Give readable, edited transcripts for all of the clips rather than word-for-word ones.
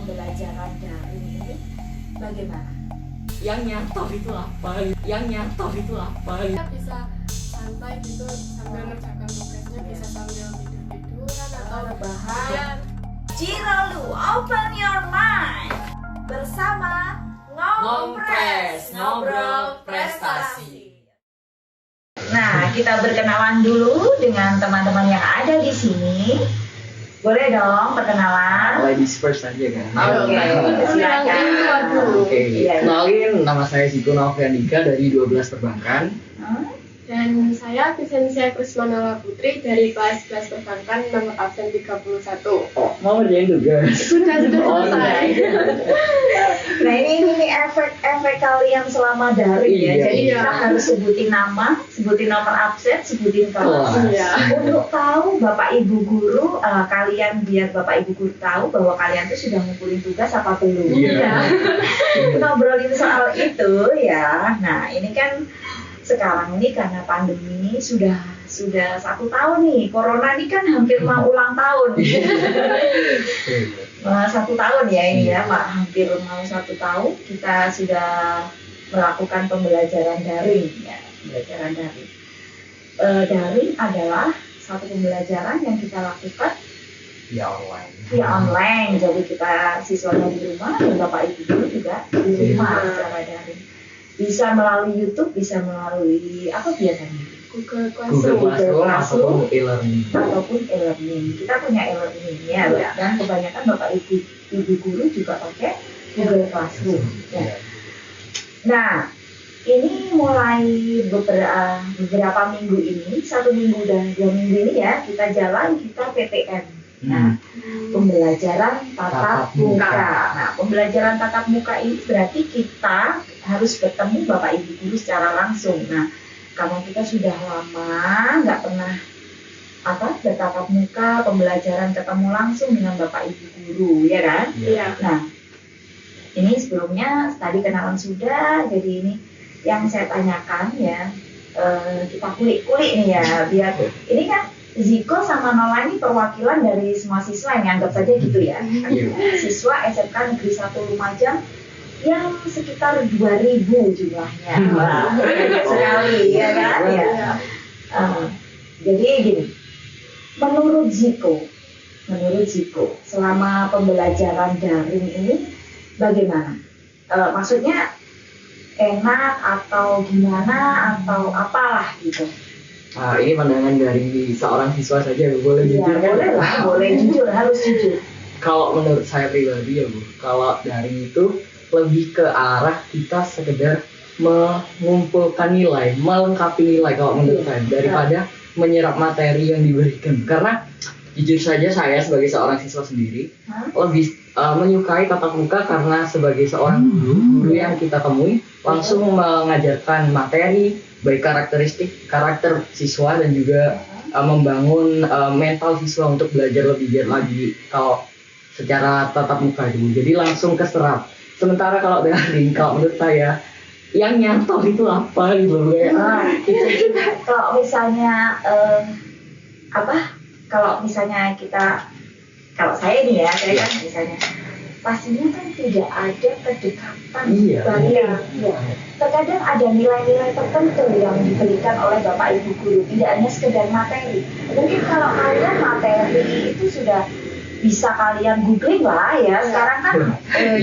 pembelajaran daring ini bagaimana? Yang nyantol itu apa? Yang nyantol itu apa? Kita bisa santai gitu sambil ngerjakan tugasnya, bisa sambil tidur-tiduran atau rebahan. Ciralu, open your mind bersama Ngompres, ngobrol prestasi. Nah, kita berkenalan dulu dengan teman-teman yang ada di sini. Boleh dong perkenalan? Ladies first aja kan. Oke, silakan. Oke, Iya. kenalin, nama saya Ziko Novriandika dari 12 Perbankan. dan saya Vicensia Krismanala Putri dari kelas 11 perbankan nomor absen 31. Oh, mau ngerjain tugas? Sudah selesai. Nah ini efek kalian selama daring ya. Iya, Jadi iya. kita harus sebutin nama, sebutin nomor absen, sebutin kelas. Kelas. Iya. Untuk tahu Bapak Ibu guru, kalian biar Bapak Ibu guru tahu bahwa kalian tuh sudah ngumpulin tugas apa belum. Iya. Ngobrolin soal itu ya. Nah ini kan sekarang ini karena pandemi sudah 1 tahun nih. Corona ini kan hampir mau ulang tahun. 1 tahun ya ini ya, Pak. Hampir mau 1 tahun kita sudah melakukan pembelajaran daring ya, pembelajaran daring. Daring adalah satu pembelajaran yang kita lakukan Ya online. via online. Jadi kita siswanya di rumah dan Bapak Ibu guru juga di rumah secara daring. Bisa melalui YouTube, bisa melalui apa biasanya? Google Google Classroom. Classroom ataupun e-learning. Ataupun e-learning. Kita punya e-learning ya, dan kebanyakan Bapak Ibu guru juga pakai Google Classroom. Ya. Nah, ini mulai beberapa minggu ini, 1 minggu dan 2 minggu ini ya, kita jalan kita PTM. Nah, pembelajaran tatap muka. Nah, pembelajaran tatap muka ini berarti kita harus bertemu Bapak Ibu guru secara langsung. Nah, karena kita sudah lama nggak pernah bertatap muka, pembelajaran ketemu langsung dengan Bapak Ibu guru, ya kan? Iya. Nah, ini sebelumnya tadi kenalan sudah, jadi ini yang saya tanyakan ya, kita kulik-kulik nih ya, biar ini kan Ziko sama Nola ini perwakilan dari semua siswa yang anggap saja gitu ya. Siswa SMK Negeri 1 Lumajang yang sekitar 2.000 jumlahnya. Wah, banyak sekali ya kan? Ya. Jadi gini, menurut Ziko selama pembelajaran daring ini bagaimana? Maksudnya enak atau gimana atau apalah gitu? Ini pandangan dari seorang siswa saja, Bu. Boleh Ya, jujur kan? boleh lah, boleh jujur, harus jujur. Kalau menurut saya pribadi ya, Bu, kalau daring itu lebih ke arah kita sekedar mengumpulkan nilai, melengkapi nilai kalau menurut saya, daripada menyerap materi yang diberikan. Karena jujur saja saya sebagai seorang siswa sendiri lebih menyukai tatap muka karena sebagai seorang guru yang kita temui langsung mengajarkan materi, baik karakter siswa dan juga membangun mental siswa untuk belajar lebih giat lagi kalau secara tatap muka itu. Jadi langsung keserap. Sementara kalau daring, kalau menurut saya yang nyantol itu apa gitu loh ya. Kalau misalnya kalau misalnya kalau saya nih ya, saya kan misalnya pastinya kan tidak ada kedekatan batin. Ya. Terkadang ada nilai-nilai tertentu yang diberikan oleh Bapak Ibu guru, tidak hanya sekedar materi. Mungkin kalau kalian materi itu sudah bisa kalian googling lah ya. Sekarang kan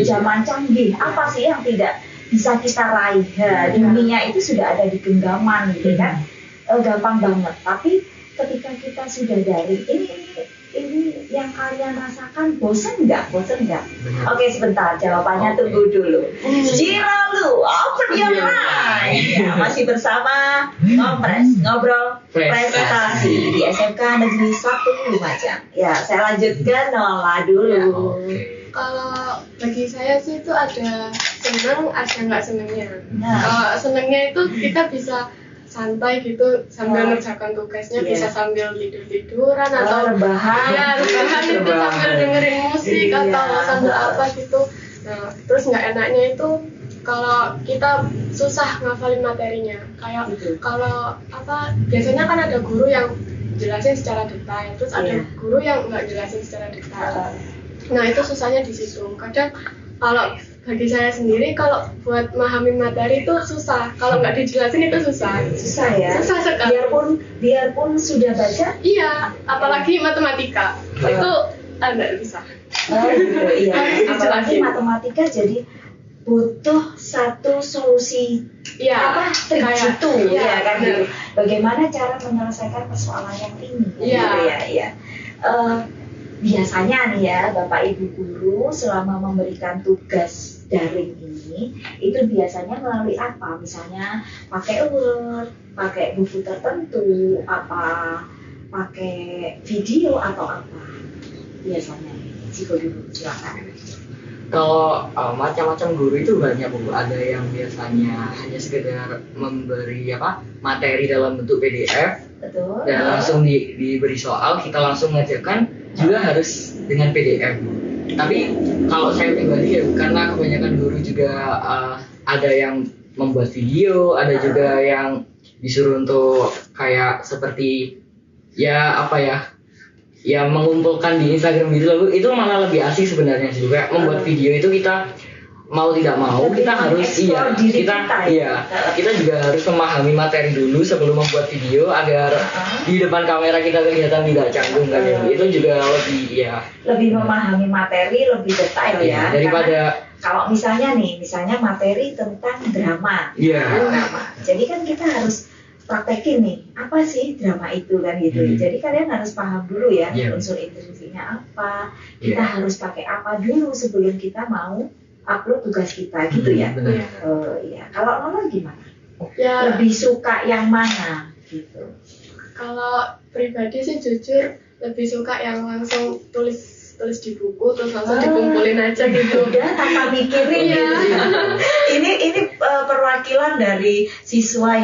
zaman canggih, apa sih yang tidak bisa kita raih? Dunia itu sudah ada di genggaman gitu kan. Gampang banget. Tapi ketika kita sudah daring, ini yang kalian rasakan bosan nggak? Oke, sebentar, jawabannya tunggu dulu. Ciralu, open your mind. Ya, masih bersama Ngompres, ngobrol prestasi di SMK Negeri 1 Lumajang. Ya, saya lanjutkan Nola dulu. Kalau bagi saya sih itu ada senang, ada nggak senangnya. Nah. Kalau senangnya itu kita bisa santai gitu sambil ngerjakan tugasnya, bisa sambil tidur-tiduran atau rebahan itu sambil dengerin musik atau sambil apa gitu. Nah, terus nggak enaknya itu kalau kita susah ngafalin materinya. Kayak kalau biasanya kan ada guru yang jelasin secara detail, terus ada guru yang nggak jelasin secara detail. Nah itu susahnya di situ. Kadang kalau bagi saya sendiri kalau buat memahami materi itu susah. Kalau nggak dijelasin itu susah. Susah ya. Susah sekali. Biarpun sudah baca. Iya, apalagi matematika itu nggak bisa. Gitu, iya. Harus Apalagi dijelasin. matematika jadi butuh satu solusi Iya, trik kayak- jitu iya, ya kan benar. gitu. Bagaimana cara menyelesaikan persoalan yang ini? Iya. Gitu ya, iya. Biasanya nih ya Bapak Ibu guru selama memberikan tugas daring ini itu biasanya melalui apa? Misalnya pakai Word, pakai buku tertentu, apa pakai video atau apa? Biasanya Ciko dulu silakan. Kalau macam-macam guru itu banyak Bu. Ada yang biasanya hanya sekedar memberi materi dalam bentuk PDF Betul. dan langsung diberi soal, kita langsung mengerjakan, juga harus dengan PDF. Tapi kalau saya pribadi ya, karena kebanyakan guru juga ada yang membuat video, ada juga yang disuruh untuk kayak seperti yang mengumpulkan di Instagram gitu, itu malah lebih asik sebenarnya sih. Kayak membuat video itu kita mau tidak mau Lebih kita harus mengeksplor diri kita ya. kita juga harus memahami materi dulu sebelum membuat video agar di depan kamera kita kelihatan tidak canggung kan ya. Itu juga Lebih memahami materi lebih detail ya. daripada Karena kalau misalnya materi tentang drama. Iya. Drama. Jadi kan kita harus praktekin nih, apa sih drama itu kan gitu. Jadi kalian harus paham dulu ya, Iya. unsur instruksinya apa, kita harus pakai apa dulu sebelum kita mau upload tugas kita gitu ya. Benar. Iya. Iya. Kalau Nola gimana? Ya, Lebih suka yang mana gitu? kalau pribadi sih jujur lebih suka yang langsung tulis di buku terus langsung dikumpulin aja gitu. Udah tanpa mikirin Iya. gitu. Ini perwakilan dari siswa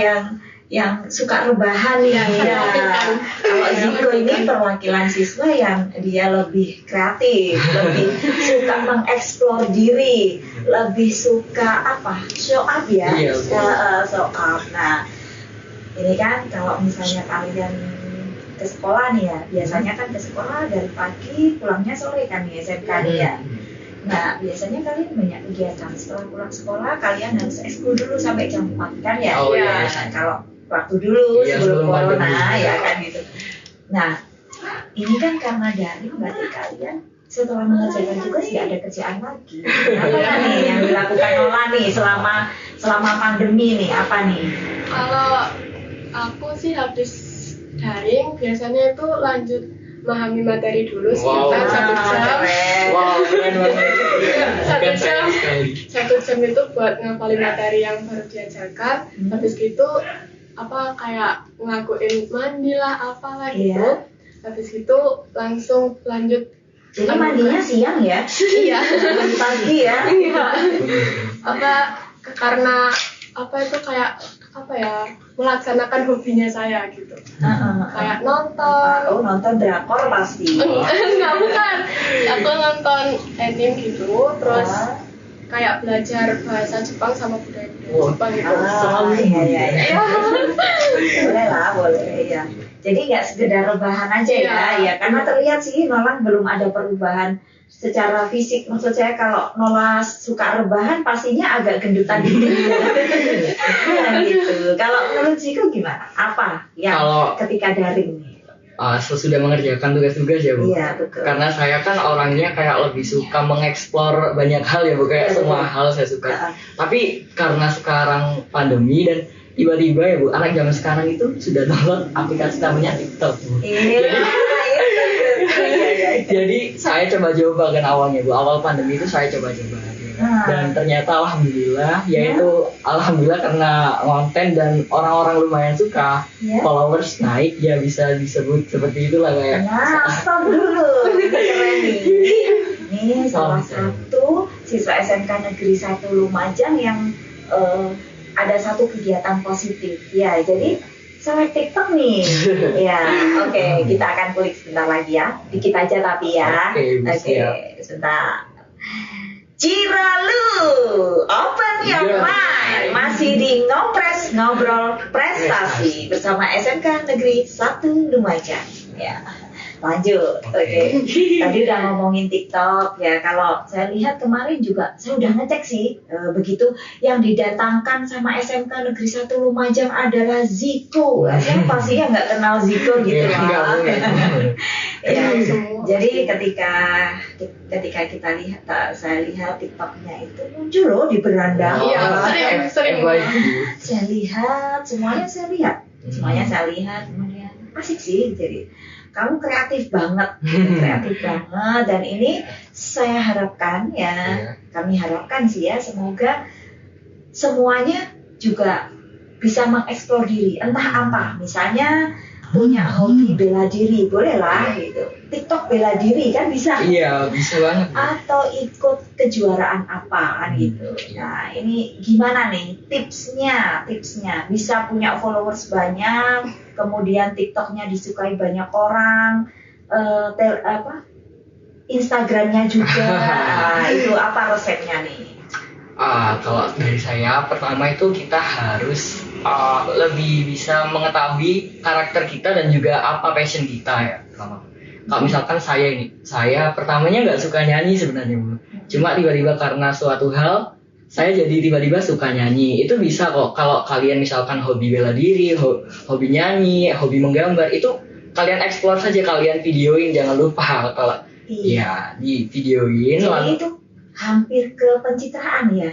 yang suka rebahan nih Iya, ya. kan. Kalau Ziko ini perwakilan siswa yang dia lebih kreatif, lebih suka mengeksplor diri, lebih suka show up ya. Iya, Show up. Nah, ini kan kalau misalnya kalian ke sekolah nih ya, biasanya kan ke sekolah dari pagi, pulangnya sore kan nih SMK nih ya. Nah, biasanya kalian banyak kegiatan setelah pulang sekolah, kalian harus ekskul dulu sampai jam 4 kan ya? Oh, iya. Nah, kalau waktu dulu Iya, sebelum sebelum corona pandemi. ya kan gitu. Nah, ini kan karena daring berarti kalian setelah mengerjakan tugas nggak ada kerjaan lagi. Apa nih yang dilakukan Nola nih selama pandemi nih? Apa nih? Kalau aku sih habis daring biasanya itu lanjut memahami materi dulu sekitar 1 jam. Keren banget. Satu Bukan jam. sekali. 1 jam itu buat ngapalin materi yang baru diajarkan. Habis gitu kayak ngelakuin mandi lah apalah gitu. Iya. Habis itu langsung lanjut. Jadi mandinya siang ya? Iya. Bukan pagi ya? Iya. Karena itu kayak melaksanakan hobinya saya gitu. Kayak nonton. Oh, nonton drakor pasti. Enggak, bukan. Aku nonton anime gitu, terus kayak belajar bahasa Jepang sama budaya-budaya Jepang gitu. Iya. Boleh lah, boleh ya. Jadi nggak sekedar rebahan aja ya, ya karena terlihat sih Nolan belum ada perubahan secara fisik. Maksud saya kalau Nola suka rebahan pastinya agak gendutan dikit. Gitu. Kalau menurut Ziko gimana? Apa yang ketika daring nih? Sesudah mengerjakan tugas-tugas ya Bu. Iya betul. Karena saya kan orangnya kayak lebih suka mengeksplor banyak hal ya Bu, kayak semua hal saya suka. Tapi karena sekarang pandemi dan tiba-tiba ya Bu, anak zaman sekarang itu sudah download aplikasi namanya TikTok Bu. Jadi saya coba-coba kan awalnya Bu, awal pandemi itu saya coba-coba. Dan ternyata alhamdulillah, alhamdulillah karena konten dan orang-orang lumayan suka, followers naik, ya bisa disebut seperti itulah kayak. Nah, stop dulu. Keren nih. Ini salah satu siswa SMK Negeri 1 Lumajang yang ada satu kegiatan positif. Ya, jadi seleb TikTok nih. Ya, oke, kita akan kulik sebentar lagi ya. Dikit aja tapi ya. Oke, sebentar. Ciralu, open your mind. Masih di Ngopres, ngobrol prestasi bersama SMK Negeri 1 Lumajang. Ya. lanjut. Oke. Tadi udah ngomongin TikTok ya. Kalau saya lihat kemarin juga saya udah ngecek sih, begitu yang didatangkan sama SMK Negeri 1 Lumajang adalah Ziko. Siapa sih yang nggak kenal Ziko gitu loh. Ya, jadi ketika kita lihat, saya lihat TikToknya itu muncul loh di beranda. Iya, sering. Saya lihat, semuanya saya lihat, kemudian asik sih. Jadi kamu kreatif banget, dan ini saya harapkan ya, kami harapkan sih ya, semoga semuanya juga bisa mengeksplor diri, entah apa, misalnya punya hobi bela diri, boleh lah gitu. TikTok bela diri kan bisa. Iya, bisa banget. Atau ikut kejuaraan apa kan gitu. Nah, ini gimana nih tipsnya? Bisa punya followers banyak, kemudian TikToknya disukai banyak orang, Instagramnya juga. Itu apa resepnya nih? Kalau dari saya, pertama itu kita harus lebih bisa mengetahui karakter kita dan juga apa passion kita ya. Kalau misalkan saya pertamanya nggak suka nyanyi sebenarnya, Bu. Cuma tiba-tiba karena suatu hal, saya jadi tiba-tiba suka nyanyi. Itu bisa kok. Kalau kalian misalkan hobi bela diri, hobi nyanyi, hobi menggambar, itu kalian explore saja, kalian videoin, jangan lupa kalau ya di videoin. Jadi itu hampir ke pencitraan ya.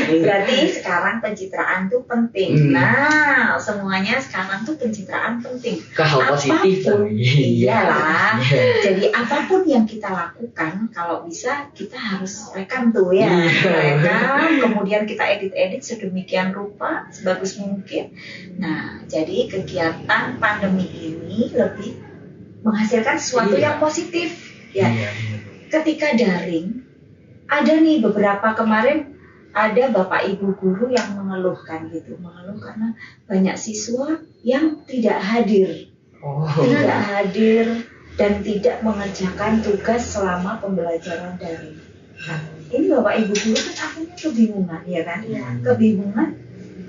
Berarti sekarang pencitraan tuh penting. Nah, semuanya sekarang tuh pencitraan penting. Ke hal positif. Iyalah. Jadi apapun yang kita lakukan, kalau bisa kita harus rekam tuh ya. Rekam, kemudian kita edit sedemikian rupa, sebagus mungkin. Nah, jadi kegiatan pandemi ini lebih menghasilkan sesuatu yang positif. Ya. Ketika daring, ada nih beberapa kemarin ada bapak ibu guru yang mengeluh karena banyak siswa yang tidak hadir, dan tidak mengerjakan tugas selama pembelajaran daring. Nah, ini bapak ibu guru kan akhirnya kebingungan ya kan? Kebingungan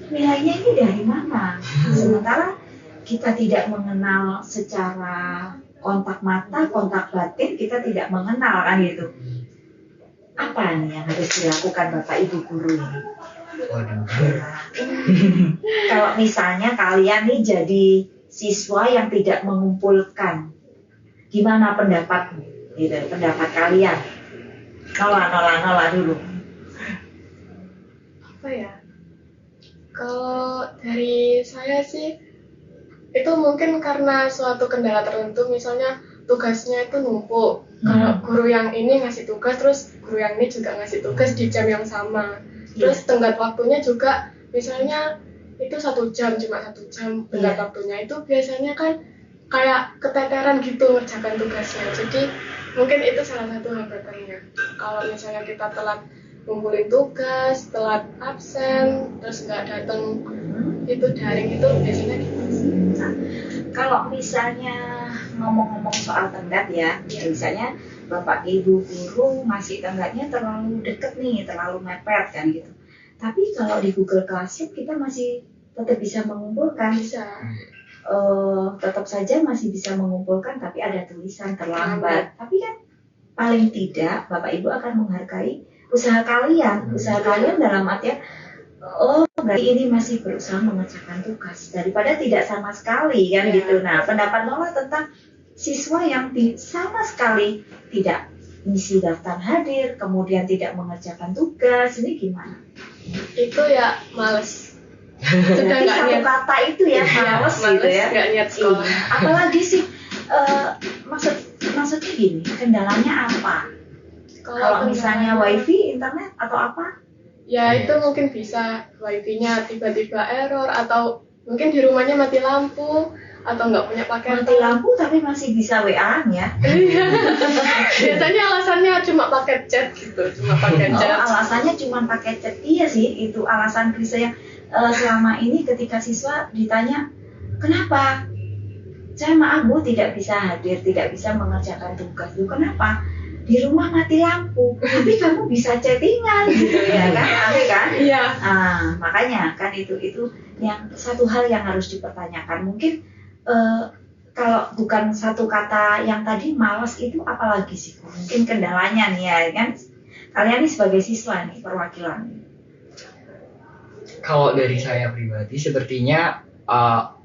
nilainya ini dari mana? Sementara kita tidak mengenal secara kontak mata, kontak batin, kita tidak mengenal kan gitu. Apa nih yang harus dilakukan Bapak Ibu guru ini? Kalau misalnya kalian nih jadi siswa yang tidak mengumpulkan, gimana pendapatmu? Gitu, pendapat kalian? Nola dulu. Apa ya? Kalau dari saya sih, itu mungkin karena suatu kendala tertentu, misalnya tugasnya itu numpuk. Kalau guru yang ini ngasih tugas, terus guru yang ini juga ngasih tugas di jam yang sama. Terus tenggat waktunya juga, misalnya itu 1 jam, cuma 1 jam tenggat waktunya. Itu biasanya kan kayak keteteran gitu ngerjakan tugasnya. Jadi mungkin itu salah satu hambatannya. Kalau misalnya kita telat ngumpulin tugas, telat absen, terus nggak datang itu daring, itu biasanya gitu. Nah, kalau misalnya ngomong-ngomong soal tenggat ya, misalnya Bapak Ibu guru masih tenggatnya terlalu deket nih, terlalu mepet kan gitu. Tapi kalau di Google Classroom kita masih tetap bisa mengumpulkan. Tetap saja masih bisa mengumpulkan, tapi ada tulisan terlambat. Tapi kan paling tidak Bapak Ibu akan menghargai usaha kalian. Usaha kalian dalam artian, berarti ini masih berusaha mengerjakan tugas daripada tidak sama sekali kan gitu. Nah, pendapat Nola tentang siswa yang sama sekali tidak mengisi daftar hadir, kemudian tidak mengerjakan tugas, ini gimana? Itu ya males. Sudah nggak satu niat. kata itu ya, males gitu ya. Nggak niat sekolah. Apalagi sih, maksudnya gini, kendalanya apa? Kalau misalnya wifi, internet atau apa? Ya itu mungkin bisa wifi-nya tiba-tiba error, atau mungkin di rumahnya mati lampu, atau nggak punya paket. Mati lampu tapi masih bisa WA-an ya. Biasanya alasannya cuma paket chat gitu, Alasannya cuma paket chat. Iya sih, itu alasan klise yang selama ini ketika siswa ditanya, kenapa? Saya maaf Bu, tidak bisa hadir, tidak bisa mengerjakan tugas. Kenapa? Di rumah mati lampu, tapi kamu bisa chattingan gitu ya kan? Aneh kan? Iya. Makanya kan itu yang satu hal yang harus dipertanyakan. Mungkin kalau bukan satu kata yang tadi malas itu apalagi sih? Mungkin kendalanya nih ya kan? Kalian nih sebagai siswa nih perwakilan. Kalau dari saya pribadi sepertinya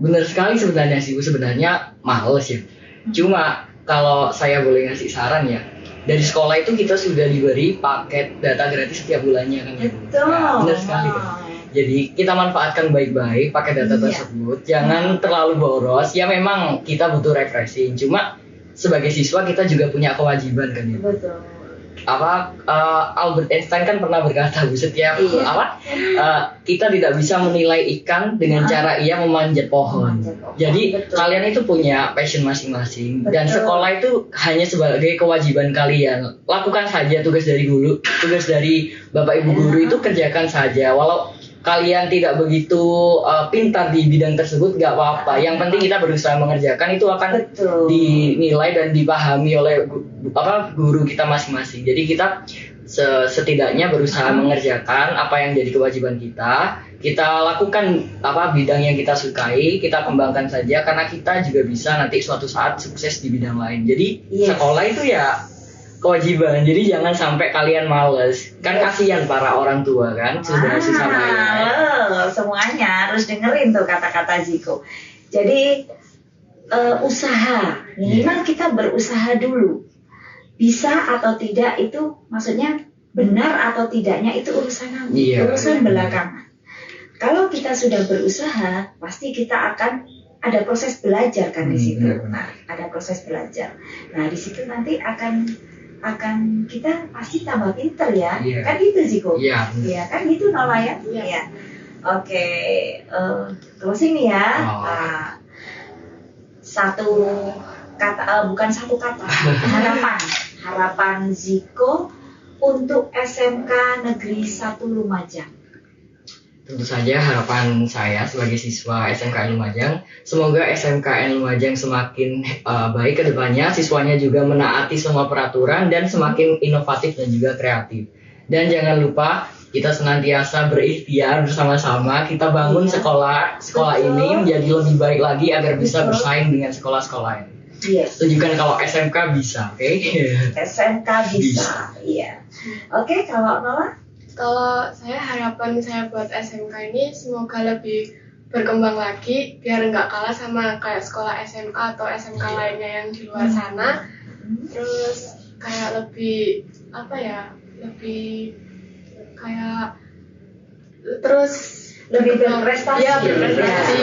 benar sekali sebenarnya sih Bu, sebenarnya males ya. Cuma kalau saya boleh ngasih saran ya, dari sekolah itu kita sudah diberi paket data gratis setiap bulannya kan ya Bu. Betul. Nah, benar sekali kan. Jadi kita manfaatkan baik-baik pakai data tersebut, jangan terlalu boros. Ya memang kita butuh refreshing, cuma sebagai siswa kita juga punya kewajiban kan ya. Betul. Albert Einstein kan pernah berkata Bu, setiap kita tidak bisa menilai ikan dengan cara ia memanjat pohon. Jadi betul. kalian itu punya passion masing-masing dan Betul. sekolah itu hanya sebagai kewajiban kalian. Lakukan saja tugas dari Bapak Ibu guru itu kerjakan saja. Walau kalian tidak begitu pintar di bidang tersebut, gak apa-apa. Yang penting kita berusaha mengerjakan, itu akan Betul. dinilai dan dipahami oleh guru kita masing-masing. Jadi kita setidaknya berusaha mengerjakan apa yang jadi kewajiban kita. Kita lakukan bidang yang kita sukai, kita kembangkan saja karena kita juga bisa nanti suatu saat sukses di bidang lain. Jadi sekolah itu ya kewajiban, jadi jangan sampai kalian males. Kan kasihan para orang tua kan, sudah susah bayar. Semuanya harus dengerin tuh kata-kata Ziko. Jadi usaha, minimal kita berusaha dulu. Bisa atau tidak itu maksudnya benar atau tidaknya itu urusan nanti, urusan belakangan. Kalau kita sudah berusaha, pasti kita akan ada proses belajar kan di situ. Nah, ada proses belajar. Nah, di situ nanti akan kita pasti tambah pinter ya. Kan gitu Ziko? Iya kan gitu Nola ya. Iya. Oke, closing nih ya. Satu kata, bukan satu kata, harapan Ziko untuk SMK Negeri 1 Lumajang. Tentu saja harapan saya sebagai siswa SMKN Lumajang, semoga SMKN Lumajang semakin baik ke depannya, siswanya juga menaati semua peraturan dan semakin inovatif dan juga kreatif. Dan jangan lupa kita senantiasa berikhtiar bersama-sama, kita bangun sekolah ini menjadi lebih baik lagi agar bisa bersaing dengan sekolah-sekolah lain. Tunjukkan kalau SMK bisa, oke? SMK bisa, iya. Oke, kalau Nola? Kalau saya harapan saya buat SMK ini semoga lebih berkembang lagi biar nggak kalah sama kayak sekolah SMK atau SMK lainnya yang di luar sana. Terus kayak lebih lebih kayak lebih berprestasi. Ya, berprestasi.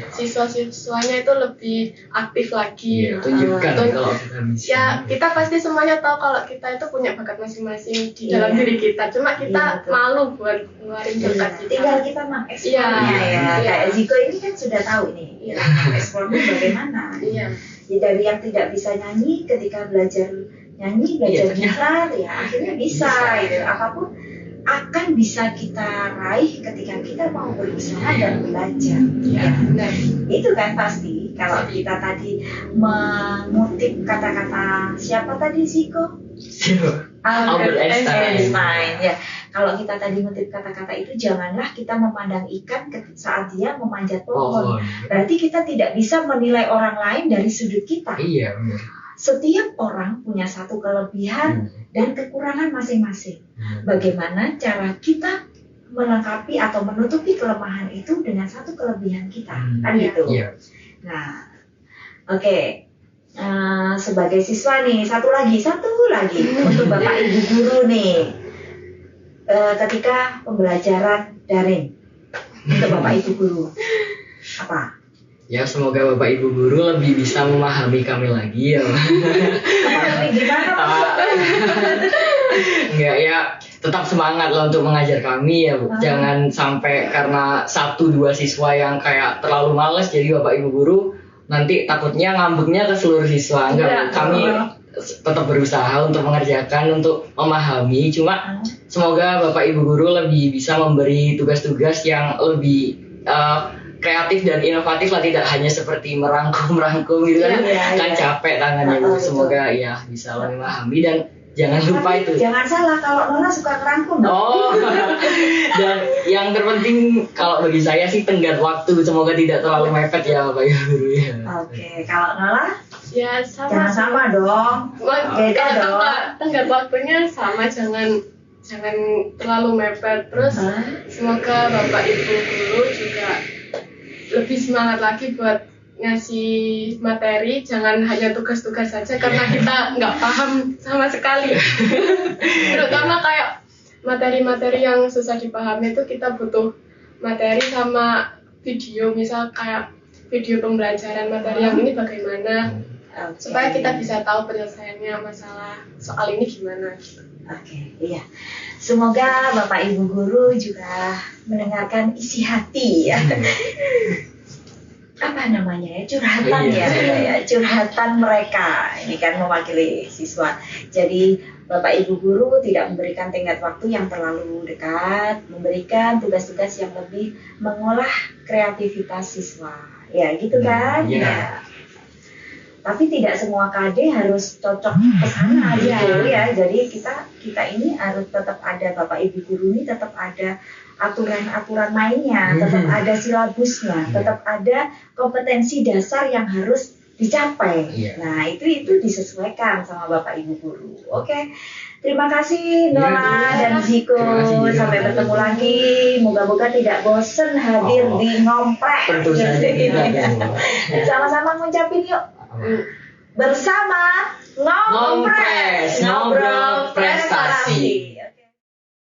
Siswa-siswanya itu lebih aktif lagi. Tunjukkan kalau kita bisa. Ya, kita pasti semuanya tahu kalau kita itu punya bakat masing-masing di dalam diri kita. Cuma kita malu buat ngeluarin bakat kita. Tinggal kita mengeksplornya ya. Kayak Ziko ini kan sudah tahu nih, mengeksplornya bagaimana. Ya, dari yang tidak bisa nyanyi, ketika belajar nyanyi, belajar gitar, ya akhirnya bisa. Gitu. Apapun akan bisa kita raih ketika kita mau berusaha dan belajar. Nah, itu kan pasti. Kalau kita tadi mengutip kata-kata siapa tadi Ziko? Albert Einstein. Ya, kalau kita tadi mengutip kata-kata itu, janganlah kita memandang ikan saat dia memanjat pohon. Berarti kita tidak bisa menilai orang lain dari sudut kita. Iya, benar. Setiap orang punya satu kelebihan dan kekurangan masing-masing. Bagaimana cara kita melengkapi atau menutupi kelemahan itu dengan satu kelebihan kita, kan gitu. Nah, oke. Sebagai siswa nih, satu lagi untuk Bapak Ibu guru nih. Ketika pembelajaran daring untuk Bapak Ibu guru, apa? Ya, semoga Bapak Ibu guru lebih bisa memahami kami lagi ya. Gimana Enggak ya, tetap semangat lah untuk mengajar kami ya Bu. Jangan sampai karena 1-2 siswa yang kayak terlalu males jadi Bapak Ibu guru nanti takutnya ngambeknya ke seluruh siswa. Enggak, kami tetap berusaha untuk mengerjakan, untuk memahami. Cuma semoga Bapak Ibu guru lebih bisa memberi tugas-tugas yang lebih kreatif dan inovatif lah, tidak hanya seperti merangkum gitu kan. Kan capek tangannya Bu. Semoga ya bisa lebih memahami dan Jangan lupa Tapi itu. jangan salah kalau Nola suka ngerangkum. Oh, dan yang terpenting kalau bagi saya sih tenggat waktu, semoga tidak terlalu mepet ya Bapak Ibu Guru ya. Oke, kalau Nola Ya sama. jangan sama dong. Beda dong. Tenggat waktunya sama, jangan terlalu mepet. Terus semoga Bapak Ibu Guru juga lebih semangat lagi buat ngasih materi, jangan hanya tugas-tugas saja karena kita nggak paham sama sekali. Terutama kayak materi-materi yang susah dipahami itu kita butuh materi sama video, misal kayak video pembelajaran materi yang ini bagaimana, supaya kita bisa tahu penyelesaiannya masalah soal ini gimana. Oke, iya. Semoga Bapak Ibu Guru juga mendengarkan isi hati ya. Apa namanya ya, curhatan ya, curhatan mereka. Ini kan mewakili siswa. Jadi Bapak Ibu Guru tidak memberikan tenggat waktu yang terlalu dekat, memberikan tugas-tugas yang lebih mengolah kreativitas siswa. Ya gitu kan? Ya. Tapi tidak semua KD harus cocok ke sana gitu ya. Jadi kita ini harus tetap ada, Bapak Ibu Guru ini tetap ada aturan-aturan mainnya, tetap ada silabusnya, tetap ada kompetensi dasar yang harus dicapai. Nah, itu disesuaikan sama Bapak Ibu Guru. Oke. Terima kasih Nola dan Ziko. Sampai bertemu lagi. Moga-moga tidak bosen hadir di Ngomprek. Tentu saja. Sama-sama ngucapin yuk. Bersama Ngomprek, Ngompres, ngobrol prestasi.